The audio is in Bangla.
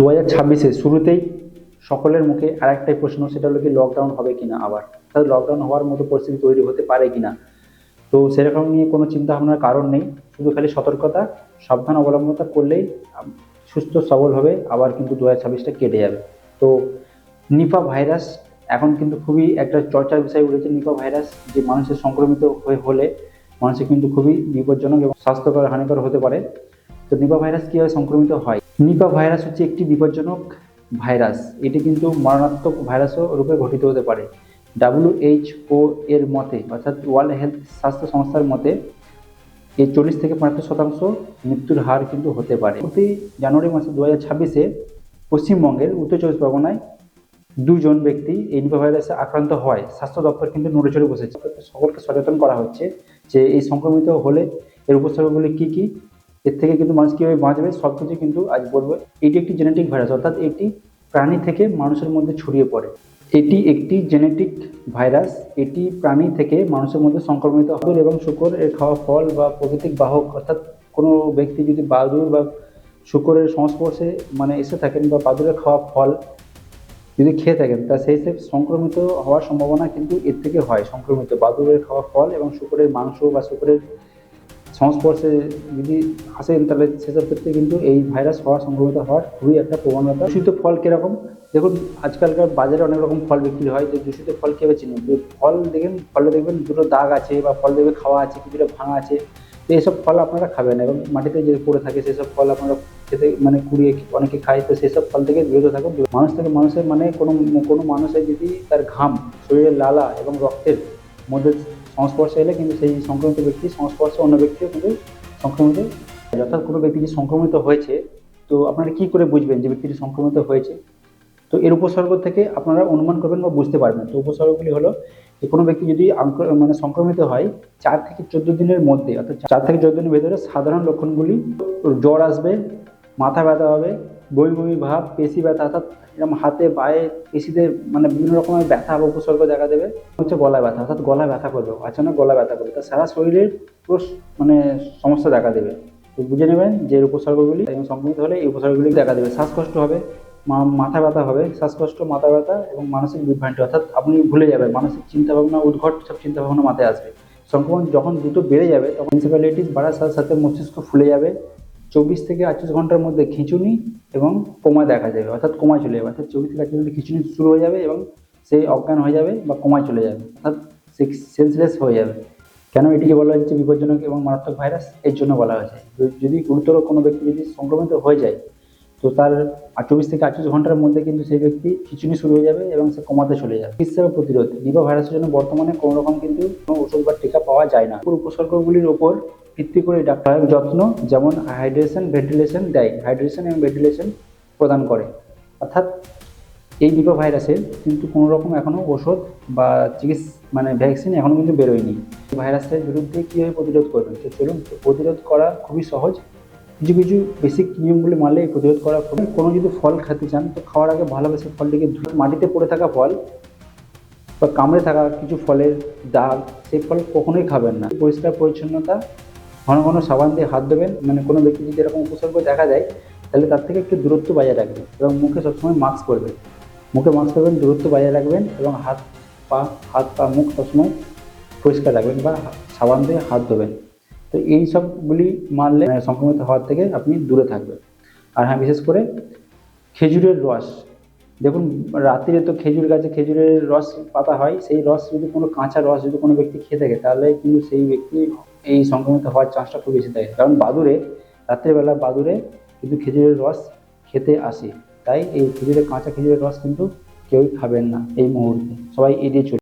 2026-এ শুরুতেই সকলের মুখে আরেকটাই প্রশ্ন, সেটা হলো কি লকডাউন হবে কিনা, আবার তাহলে লকডাউন হওয়ার মতো পরিস্থিতি তৈরি হতে পারে কিনা। তো সেরকম নিয়ে কোনো চিন্তা ভাবনার কারণ নেই, শুধু খালি সতর্কতা সাবধান অবলম্বনতা করলেই সুস্থ সবল হবে, আবার কিন্তু 2026টা কেটে যাবে। তো নিপা ভাইরাস এখন কিন্তু খুবই একটা চর্চার বিষয় উঠেছে। নিপা ভাইরাস যে মানুষের সংক্রমিত হলে মানুষের কিন্তু খুবই বিপজ্জনক এবং স্বাস্থ্যকর হানিকর হতে পারে। তো নিপা ভাইরাস কিভাবে সংক্রমিত হয়? নিপা ভাইরাস হচ্ছে একটি বিপজ্জনক ভাইরাস। এটি কিন্তু মারাত্মক ভাইরাসও রূপে ঘটিত হতে পারে। WHO এর মতে, অর্থাৎ ওয়ার্ল্ড হেলথ স্বাস্থ্য সংস্থার মতে, এই 40 থেকে 75% মৃত্যুর হার কিন্তু হতে পারে। প্রতি জানুয়ারি মাসে 2026-এ পশ্চিমবঙ্গের উত্তর 24 পরগনায় 2 জন ব্যক্তি এই নিপা ভাইরাসে আক্রান্ত হয়। স্বাস্থ্য দপ্তর কিন্তু নড়ে চড়ে বসেছে, সকলকে সচেতন করা হচ্ছে যে এই সংক্রমিত হলে এর উপসর্গগুলি কি কি, এর থেকে কিন্তু মানুষ কীভাবে বাঁচবে, সব কিছু কিন্তু আজ বলবো। এটি একটি জেনেটিক ভাইরাস, অর্থাৎ এটি প্রাণী থেকে মানুষের মধ্যে ছড়িয়ে পড়ে। এটি একটি জেনেটিক ভাইরাস, এটি প্রাণী থেকে মানুষের মধ্যে সংক্রমিত হয় এবং শূকর এর খাওয়া ফল বা প্রাকৃতিক বাহক, অর্থাৎ কোনো ব্যক্তি যদি বাদুড় বা শূকরের সংস্পর্শে এসে থাকেন বা বাদুড়ের খাওয়া ফল যদি খেয়ে থাকেন, তা সেই সব সংক্রমিত হওয়ার সম্ভাবনা কিন্তু এর থেকে হয়। সংক্রমিত বাদুড়ের খাওয়া ফল এবং শূকরের মাংস বা শূকরের সংস্পর্শে যদি আসেন, তাহলে সেসব ক্ষেত্রে কিন্তু এই ভাইরাস সংক্রমিত হওয়ার খুবই একটা প্রবণতা। দূষিত ফল কিরকম দেখুন, আজকালকার বাজারে অনেক রকম ফল বিক্রি হয়। যে দূষিত ফল কীভাবে চিনুন? ফল দেখেন, ফলে দেখবেন দুটো দাগ আছে বা ফল দেখবে খাওয়া আছে, কিছুটা ভাঙা আছে। তো এইসব ফল আপনারা খাবেন, এবং মাটিতে যে পড়ে থাকে সেসব ফল আপনারা খেতে কুড়িয়ে অনেকে খায়। তো সেসব ফল থেকে বিরত থাকুন। মানুষ থেকে মানুষের কোনো মানুষের যদি তার ঘাম, শরীরের লালা এবং রক্তের মধ্যে সংস্পর্শে এলে কিন্তু সেই সংক্রমিত ব্যক্তির সংস্পর্শে অন্য ব্যক্তিও কিন্তু সংক্রমিত। অর্থাৎ কোনো ব্যক্তি যে সংক্রমিত হয়েছে, তো আপনারা কি করে বুঝবেন যে ব্যক্তিটি সংক্রমিত হয়েছে? তো এর উপসর্গ থেকে আপনারা অনুমান করবেন বা বুঝতে পারবেন। তো উপসর্গগুলি হলো যে কোনো ব্যক্তি যদি সংক্রমিত হয় 4 থেকে 14 দিনের মধ্যে, অর্থাৎ 4 থেকে 14 দিনের ভেতরে সাধারণ লক্ষণগুলি: জ্বর আসবে, মাথা ব্যথা হবে, বমি বমি ভাব, পেশি ব্যথা, অর্থাৎ এরকম হাতে পায়ে পেশিতে বিভিন্ন রকমের ব্যথা বা উপসর্গ দেখা দেবে। হচ্ছে গলা ব্যথা, অর্থাৎ গলা ব্যথা করবে, অচানক গলা ব্যথা করবে, তা সারা শরীরের পুরো সমস্যা দেখা দেবে। তো বুঝে নেবেন যে এর উপসর্গগুলি, এবং সংক্রমিত হলে এই উপসর্গগুলি দেখা দেবে। শ্বাসকষ্ট হবে, মাথা ব্যথা হবে, শ্বাসকষ্ট, মাথা ব্যথা এবং মানসিক বিভ্রান্তি, অর্থাৎ আপনি ভুলে যাবেন, মানসিক চিন্তাভাবনা, উদ্ভট সব চিন্তাভাবনা মাথায় আসবে। সংক্রমণ যখন দ্রুত বেড়ে যাবে তখন এনসেফালাইটিস বাড়ার সাথে সাথে মস্তিষ্ক ফুলে যাবে। 24 থেকে 48 ঘন্টার মধ্যে খিঁচুনি এবং কোমা দেখা যাবে, অর্থাৎ কোমায় চলে যাবে। অর্থাৎ 24 থেকে 48 ঘন্টা খিঁচুনি শুরু হয়ে যাবে এবং সে অজ্ঞান হয়ে যাবে বা কোমায় চলে যাবে, অর্থাৎ সেন্সলেস হয়ে যাবে। কেন এটিকে বলা হচ্ছে বিপজ্জনক এবং মারাত্মক ভাইরাস? এর জন্য বলা হয়েছে। যদি গুরুতর কোনো ব্যক্তি যদি সংক্রমিত হয়ে যায়, তো তার 24 থেকে 48 ঘন্টার মধ্যে কিন্তু সেই ব্যক্তি খিঁচুনি শুরু হয়ে যাবে এবং সে কমাতে চলে যাবে। চিকিৎসা ও প্রতিরোধ: নিপা ভাইরাসের জন্য বর্তমানে কোনো রকম কিন্তু কোনো ওষুধ বা টিকা পাওয়া যায় না। উপসর্গগুলির ওপর ভিত্তি করে ডাক্তার যত্ন, যেমন হাইড্রেশন, ভেন্টিলেশন দেয়, হাইড্রেশন এবং ভেন্টিলেশন প্রদান করে। অর্থাৎ এই নিপা ভাইরাসের কিন্তু কোনো রকম এখনও ওষুধ বা চিকিৎসা ভ্যাকসিন এখনও কিন্তু বেরোয়নি। ভাইরাসের বিরুদ্ধে কীভাবে প্রতিরোধ করবেন? তো চলুন, প্রতিরোধ করা খুবই সহজ। কিছু কিছু বেসিক নিয়মগুলি মানলে প্রতিরোধ করা খুবই। কোনো যদি ফল খেতে চান, তো খাওয়ার আগে ভালোবেসে ফলটিকে মাটিতে পড়ে থাকা ফল বা কামড়ে থাকা কিছু ফলের দাগ, সেই ফল কখনোই খাবেন না। পরিষ্কার পরিচ্ছন্নতা, ঘন ঘন সাবান দিয়ে হাত ধোবেন। কোনো ব্যক্তি যদি এরকম উপসর্গ দেখা দেয়, তাহলে তার থেকে একটু দূরত্ব বজায় রাখবেন এবং মুখে সবসময় মাস্ক পরবেন। মুখে মাস্ক পরবেন, দূরত্ব বজায় রাখবেন এবং হাত পা মুখ সবসময় পরিষ্কার রাখবেন বা সাবান দিয়ে হাত ধোবেন। তো এই সবগুলি মানলে সংক্রমিত হওয়ার থেকে আপনি দূরে থাকবেন। আর হ্যাঁ, বিশেষ করে খেজুরের রস, দেখুন রাত্রিরে তো খেজুর গাছে খেজুরের রস পাতা হয়, সেই রস যদি কোনো কাঁচা রস যদি কোনো ব্যক্তি খেয়ে থাকে, তাহলে কিন্তু সেই ব্যক্তি এই সংক্রমিত হওয়ার চান্সটা খুব বেশি থাকে। কারণ রাত্রিবেলা বাদুড়ে কিন্তু খেজুরের রস খেতে আসে। তাই এই কাঁচা খেজুরের রস কিন্তু কেউই খাবেন না এই মুহূর্তে, সবাই এড়িয়ে চলুন।